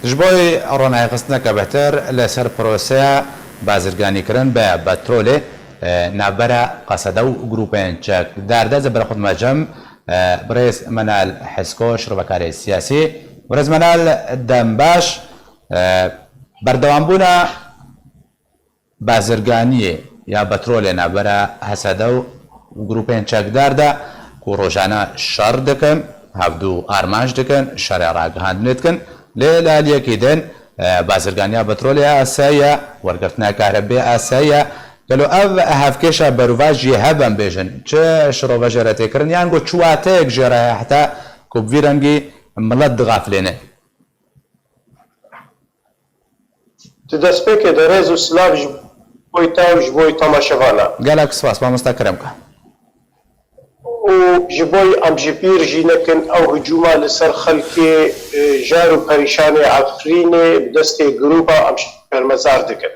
جبوی رونای خستنا که بهتر لسر پروسه بازرگانی کردن به بترول نبرا قصدو گروپین چک درده زبر خود مجمع برز منال حسكو شيروvekarê سياسي برز منال دنباش بردوام بونا بازرگانی یا بترول نبرا حسدو گروپین چک درده کو روزانه شر دکن هفدو آرمانج دکن شر راگهاند نتکن لیلالیه کیدن بازرگانی بترول آسیا ورگرتنا کهربی آسیا قالوا أب هفكيشا برواجي هبن بيجن چه شروفاجرة تكرن يعني قو چواتيك جرا حتى كوب فيرنجي ملد غافلينه تدسبك درزو سلاف جبويتا وجبوي تماشفانا قالك سواس ما مستكرمك وجبوي ام جبير جينكن او هجوما لسر خلقي جارو پريشاني عفريني بدستي جروبا ام شبير دكن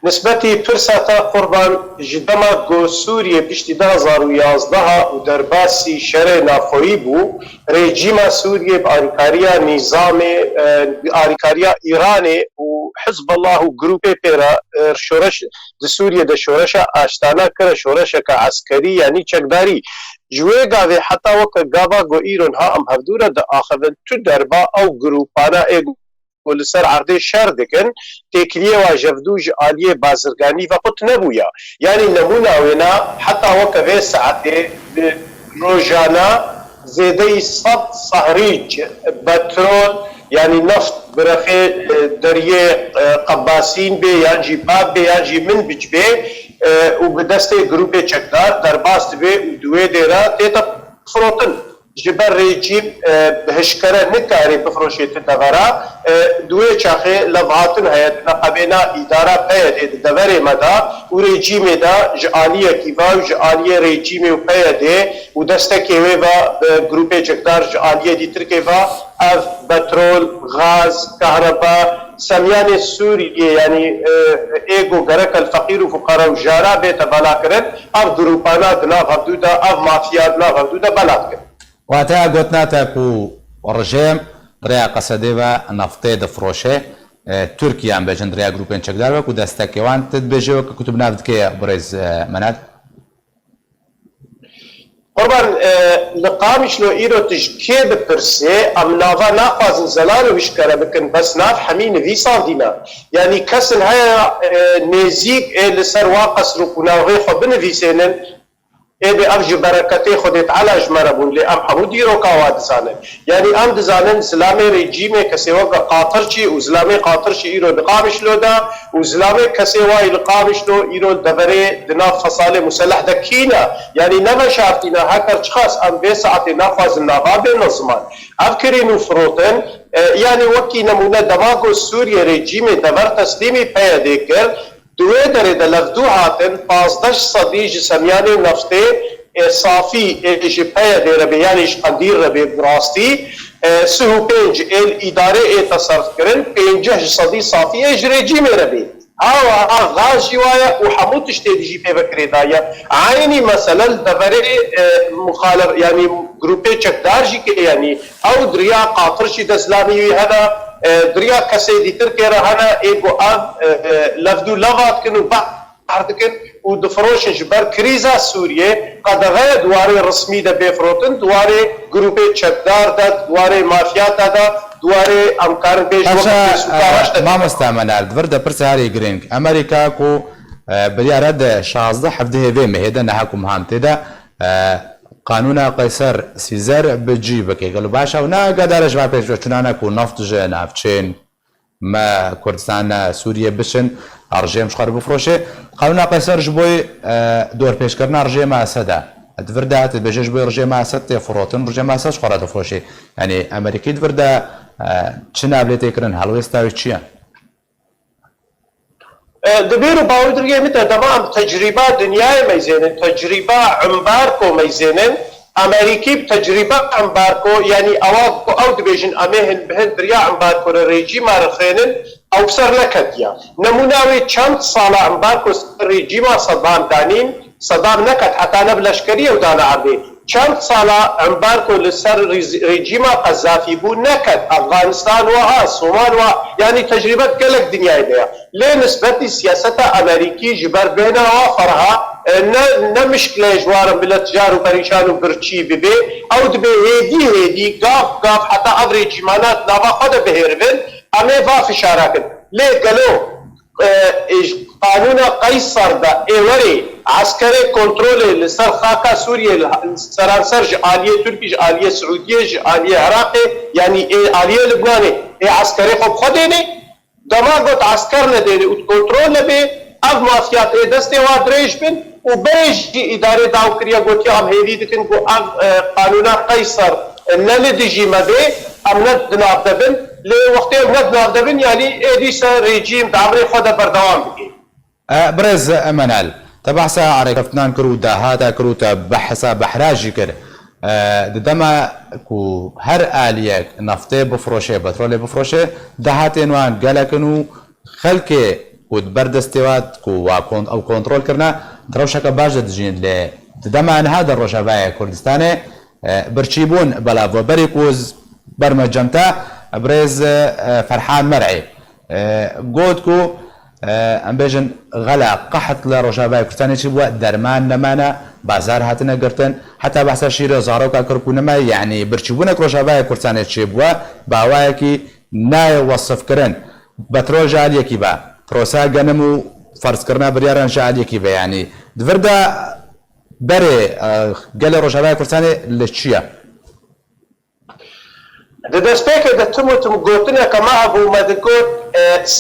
نسبتی پرساتا قربان جدما گو سوریه پشتی 2011 و درباسی شر نافویی بو رژیم سوریه بآریکاریا نظام آریکاریا ایران و حزب الله و گروپ پیرا شورش د سوریه د شورش آشتانا کر شورش کا عسکری یعنی چکداری جوه گاوه حتی وک گاوا گو ایران ها ام هفدوره د آخوین تو دربا او گروپانا ایگو ولسر عرض شر دکن تکلیه و جفدوج عالیه بازرگانی و قط نبویا یعنی نمونه وینا حتی وکوه ساعته روزانه زیده 100 صهریج بترول یعنی نفط برخی دریه قباسین به یا جی باب به یا جی من بج به و به دست گروپ چکدار در باست به دوی دیره تیتا فروتن جبر رژیم بهشکره نکاری بفروشیت دورا دوی چاخه لبعاتن هیت نقبینا اداره پیده دوره مدا و رژیم دا جعالیه کیوا و جعالیه رژیم و پیده و دسته و گروپ چکدار جعالیه دیتر کیوا اف بترول غاز کهربا سمیان سوریه یعنی ایگو گرک الفقیر و فقراء و جارا بیت بلا کرن اف گروپانا دنا غردودا اف مافیا دنا غردودا بلا کرن واتها قلتنا تاكو رجيم دريا قصديفا نفطي دفروشي تركيا ام بجن دريا جروبين شكدار وكو داستاكيوان تدبجي وكو كتب نافدكي بريز منال قربان لقامش لو ايرو تجكي ببرسي ام نافا ناقوازن زلال وشكرا بكن بس ناف حمين في صادينا يعني كسن هيا نيزيك لسر واقس ركونا وغيخو بنفيسينن ابي افج بركتي خدت على جمربون لي ام حمودي روكا وادزانن يعني ام دزانن اسلامي ريجيمي كسيوا قاطرشي واسلامي قاطرشي ايرو دقامش لو دا واسلامي كسيوا القامش لو ايرو دبري دنا فصاله مسلح دكينا يعني نما شافتينا هكر خاص ام بساعه نافذ النغاب نظمان افكرين فروتن يعني وكي نمونه دماغو سوريا ريجيمي دبر تسليمي بيدكر دوی داره در لفظو هاتن 15 صدیج سمیانی نفته صافی ایش پیده ربی یعنی قندیر ربی براستی سهو پنج اداره تصرف کرن 50 صدی صافی ایش رژیم ربی غاز جوايا وحمود تشتي جي بي بكري دايا عيني مثلا دبري مخالف يعني جروبي تشكدار جي يعني او دريا قاطر شي دزلامي هذا دريا كسي دي تركي هنا ايغو اب لفدو لغات كنو بعد كن ودفروش جبر كريزا سوريا قد غير دواري رسمي ده بفروتن دواري جروبي تشكدار ده دواري مافيا ده دواره امکار بیش وقت ما مستعمل ورده پرساری گرینگ امریکا کو بلیارد 16 حفظه به مهده نحکم هانته ده قانون قیصر سیزر بجیب که قالوا باشا و نه قدرش ما پیش چنانه کو نفت ج نفتچین ما کردستان سوریه بشن ارجیم شخار بفروشه قانون قیصر جبوی دور پیش کردن ارجیم اسده دورده بجش بو رجیم اسد فروتن رجیم اسد شخار بفروشه یعنی امریکی دورده چه نابلیت کردن هلوستاوی چیه؟ دبیرو باودرگی میتونه تمام تجربه دنیای میزنن تجربه عمبارکو میزنن امریکی تجربه عمبارکو یعنی او دبیجن امهن بهن دریا عمبارکو رژیم رخینن او سر نکدیا نمونهوی چند سال عمبارکو رژیم صدام دانین صدام نکد حتی نبلشکری و دانا عربی چند سالا عمبارکو لسر رژیم قذافی بو نکد افغانستان وها صومال وها يعني تجربه قلق دنيا ديا ليه نسبة سياسة امريكي جبر بينا وفرها نمشكلة جوار بالتجار وبريشان وبرشي ببي او دبي هيدي قاف حتى افري جيمانات نابا خد بهربن امي فا فشاركن ليه قالوا قانون قيصر دا ايوري عسكري كنترول لسر خاكا سوريا سرانسر آلية تركي آلية سعودية آلية عراقي يعني آلية لبناني عسكري خب خديني دماغت عسكر نديني وكنترول نبي اف مافيات دستي وادريش بن وبيجي ادارة داو كريا قلت يا ام هيدي دكن قو قانون قيصر نلدجي مدي ام ندناب دبن لوقتي ندناب دبن يعني اديسا ريجيم دعمري خدا بردوام بكي برز منال تبحث على كفتنان كرو دهاتا كرو بحثا بحراجي كر دما كو هر آلية نفطي بفروشه بترولي بفروشه دهاتين وان قالكنو خلقي ود بردستوات كو واكون او كنترول كرنا دروشك باجة دجين ل دما ان هذا الرجباية كردستاني برشيبون بلا وبريكوز برمجمتا برز فرحان مرعي قودكو ام بيجن غلا قحط لرجاباي كرتاني تشبوا درمان نمانا بازار هاتنا قرتن حتى بحث شيرو زاروكا كركونما يعني برشبونك رجاباي كرتاني تشبوا باوايكي ناي وصف كرن بترول جاليكي با تروسا غنمو فرض كرنا برياران جاليكي با يعني دفردا بري قال رجاباي كرتاني لتشيا دەستپێکە دەتموتم گوتنە کە ما هەبوو مەدەگوت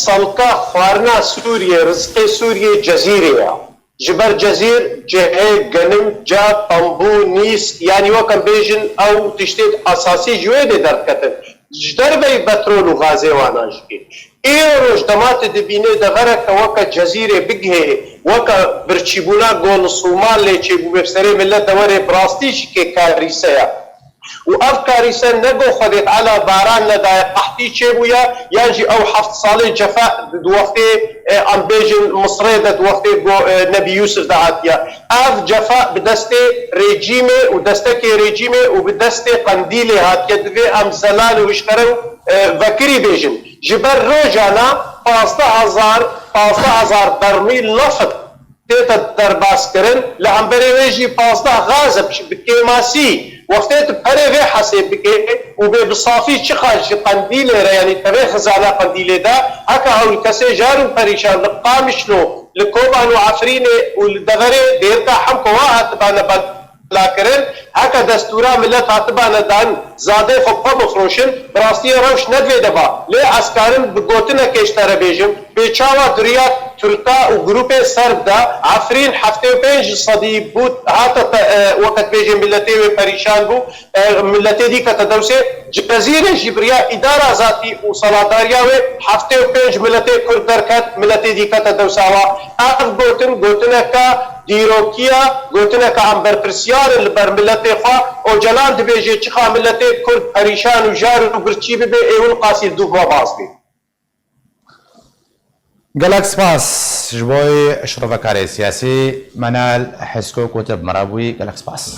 سەڵقا خواردنا سووریە ڕزقی سووریە جەزیرەیە ji ber cezîr cihê genim ca qembû nîs yanî wekem bêjin ew tiştê esasî ji wê dê derketin ji derveyî petrol û gazê wan jî îro roj dematê dibînê devereke weke cezîrê bigihê weke birçîbûna gol Sûmal lê çêbû bevserê millet de were bi rastî jî kêkarîseya وافكاري سن نقو خدت على باران لدى قحطي تشيبويا يجي او حفظ صالح جفاء دوقتي ام بيجن مصريدة دوقتي نبي يوسف دعاتيا اف جفاء بدستي ريجيمي ودستكي ريجيمي وبدستي قنديلي هاتيا دوي ام زلال وشكرو فكري بيجن جبر روجانا 15,000 برميل نفط تيتا درباس كرن لعنبري ويجي 15 غازب بكيماسي وقتت بهري في حسب بكي وبصافي تشخاج قنديله يعني تبي خزانه قنديله ده هكا هول كسي جارو بريشان لقامشلو لكوبان وعفرين والدغري ديرتا حمكو واحد تبانا لاكرن هكا دستورا ملت هاتبانا دان زاده خبا بفروشن براستي روش ندوي دبا لي عسكارن بگوتنا كيشتر بيجم بيچاوا دريات تركا وجروب سرب دا عفرين حفتي وبيج صدي بوت هاتا وقت بيجي ملتي وبريشان بو ملتي دي كتدوسي جزيرة جبريا إدارة ذاتي وصلاداريا وحفتي وبيج ملتي كردركت ملتي دي كتدوساوا اف گوتنا كا ديروكيا گوتنا كا امبر برسيار البر ملتي خوا او جلال دبيجي چخا ملتي كرد پريشان وجار وبرچي بي ايول قاسي دوبا باسبي قالك سباس جبوي شرفكاري سياسي منال حسكو كتب مرابوي قالك سباس